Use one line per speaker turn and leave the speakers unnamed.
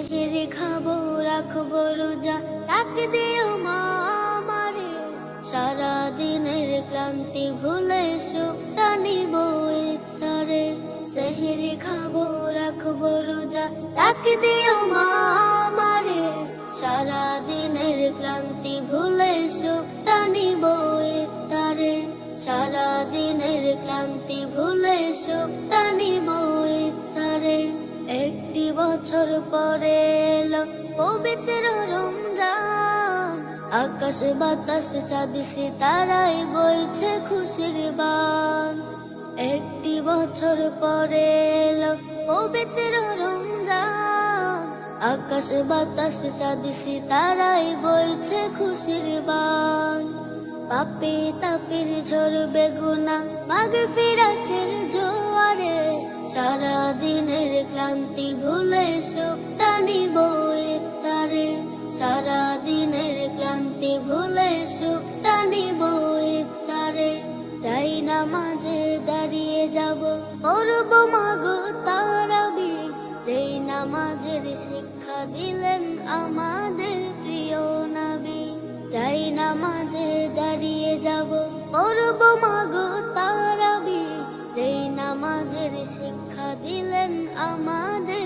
সেহরি খাবো রাখবো রোজা, ডাক দিও মা আমারে। সারা দিনের ক্লান্তি ভুলে সুখটা নিব ইফতারে। সেহরি খাবো রাখবো রোজা, ডাক দিও মা আমারে। সারা দিনের ক্লান্তি ভুলে সুখটা নিব ইফতারে। সারা দিনের ক্লান্তি ভুলে সুখটা নিব ইফতারে। একটি বছর পরে এলো পবিত্র রমজান, আকাশ বাতাস চাঁদ সিতারায় বইছে খুশির বান। একটি বছর পরে এলো পবিত্র রমজান, আকাশ বাতাস চাঁদ সিতারায় বইছে খুশির বান। পাপে তাপের ঝরবে গুনাহ মাগফিরাতের জোয়ারে। সারা দিনের ক্লান্তি ভুলে সুখটা নিব ইফতারে। সারা দিনের ক্লান্তি ভুলে সুখটা নিব ইফতারে। যাই নামাজে দাঁড়িয়ে যাব, পড়ব মাগো তারাবি। যেই নামাজের শিক্ষা দিলেন আমাদের প্রিয় নবী। যাই নামাজে দাঁড়িয়ে যাব, পড়ব মাগো তারাবি। যেই নামাজের শিক্ষা দিলেন আমাদের